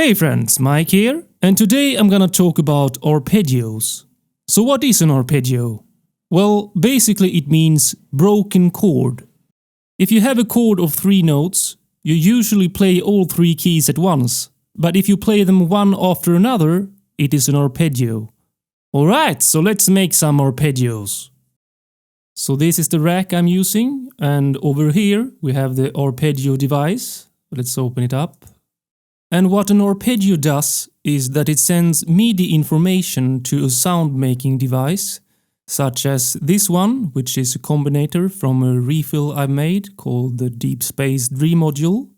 Hey friends, Mike here, and today I'm gonna talk about arpeggios. So what is an arpeggio? Well, basically it means broken chord. If you have a chord of 3 notes, you usually play all 3 keys at once, but if you play them one after another, it is an arpeggio. Alright, so let's make some arpeggios. So this is the rack I'm using, and over here we have the arpeggio device. Let's open it up. And what an arpeggio does is that it sends MIDI information to a sound-making device, such as this one, which is a combinator from a refill I made called the Deep Space Dream Module.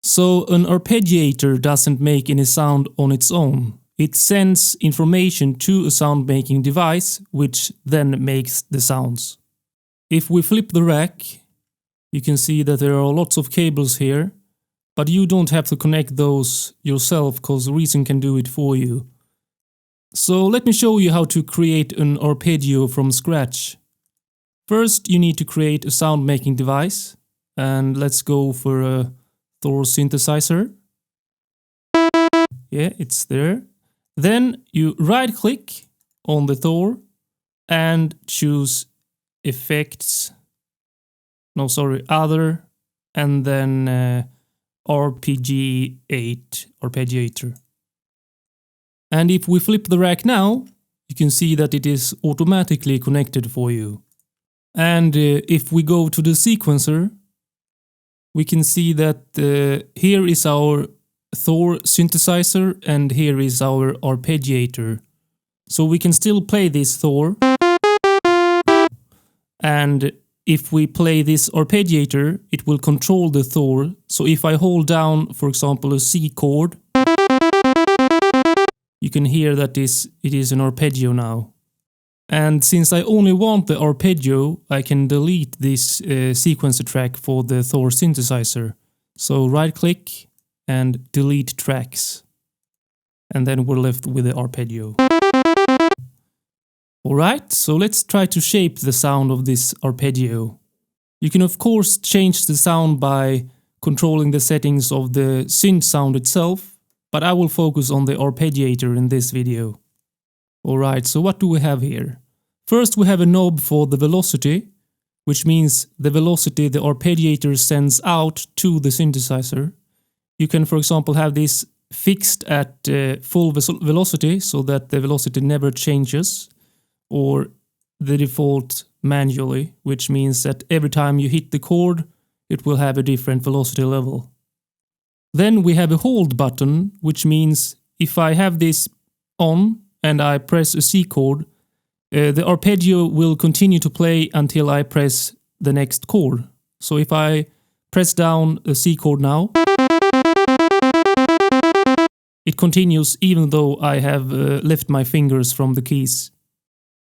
So an arpeggiator doesn't make any sound on its own. It sends information to a sound-making device, which then makes the sounds. If we flip the rack, you can see that there are lots of cables here. But you don't have to connect those yourself, because Reason can do it for you. So let me show you how to create an arpeggio from scratch. First you need to create a sound making device, and let's go for a Thor synthesizer. Yeah, it's there. Then you right click on the Thor and choose effects. No, sorry, other, and then Arpeggiator. And if we flip the rack now, you can see that it is automatically connected for you. And if we go to the sequencer, we can see that here is our Thor synthesizer and here is our arpeggiator. So we can still play this Thor. And if we play this arpeggiator, it will control the Thor. So if I hold down, for example, a C chord, you can hear that it is an arpeggio now. And since I only want the arpeggio, I can delete this sequencer track for the Thor synthesizer. So right click and delete tracks. And then we're left with the arpeggio. Alright, so let's try to shape the sound of this arpeggio. You can of course change the sound by controlling the settings of the synth sound itself, but I will focus on the arpeggiator in this video. Alright, so what do we have here? First we have a knob for the velocity, which means the velocity the arpeggiator sends out to the synthesizer. You can, for example, have this fixed at full velocity so that the velocity never changes, or the default manually, which means that every time you hit the chord, it will have a different velocity level. Then we have a hold button, which means if I have this on and I press a C chord, the arpeggio will continue to play until I press the next chord. So if I press down a C chord now, it continues even though I have left my fingers from the keys.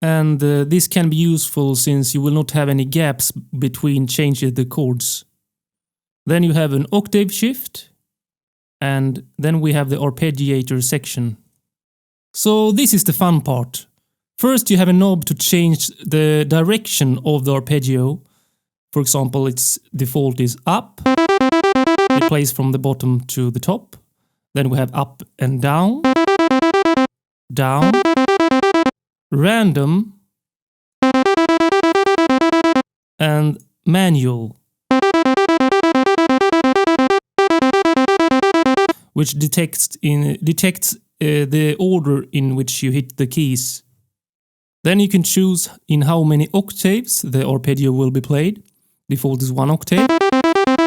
And this can be useful since you will not have any gaps between changing the chords. Then you have an octave shift, and then we have the arpeggiator section. So this is the fun part. First you have a knob to change the direction of the arpeggio. For example, its default is up. It plays from the bottom to the top. Then we have up and down, down, random, and manual, which detects the order in which you hit the keys. Then you can choose in how many octaves the arpeggio will be played. Default is 1 octave,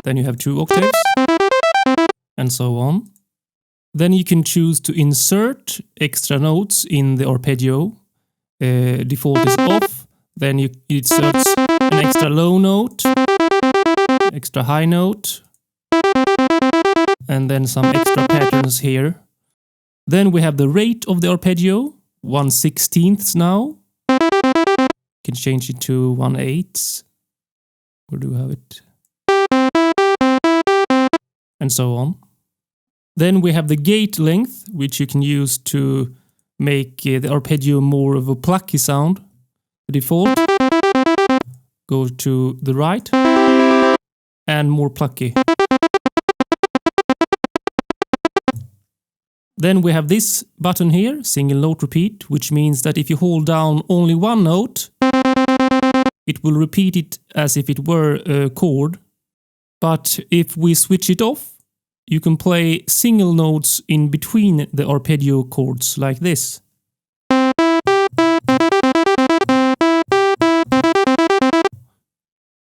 then you have 2 octaves, and so on. Then you can choose to insert extra notes in the arpeggio. Default is off, then it inserts an extra low note, extra high note, and then some extra patterns here. Then we have the rate of the arpeggio, 1/16 now. You can change it to 1/8. Where do we have it? And so on. Then we have the gate length, which you can use to make the arpeggio more of a plucky sound. The default, go to the right, and more plucky. Then we have this button here, single note repeat, which means that if you hold down only one note, it will repeat it as if it were a chord. But if we switch it off, you can play single notes in between the arpeggio chords like this.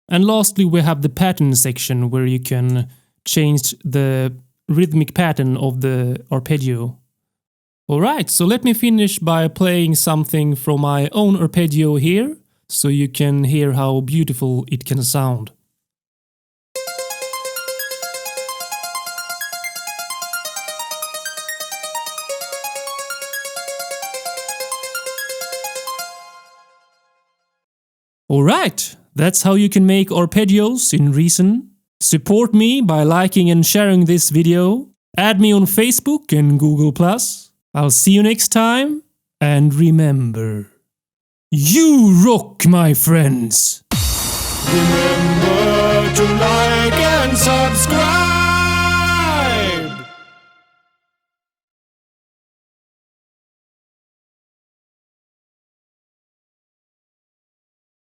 And lastly, we have the pattern section where you can change the rhythmic pattern of the arpeggio. Alright, so let me finish by playing something from my own arpeggio here, so you can hear how beautiful it can sound. Alright, that's how you can make arpeggios in Reason. Support me by liking and sharing this video. Add me on Facebook and Google+. I'll see you next time. And remember, you rock, my friends! Remember to like and subscribe!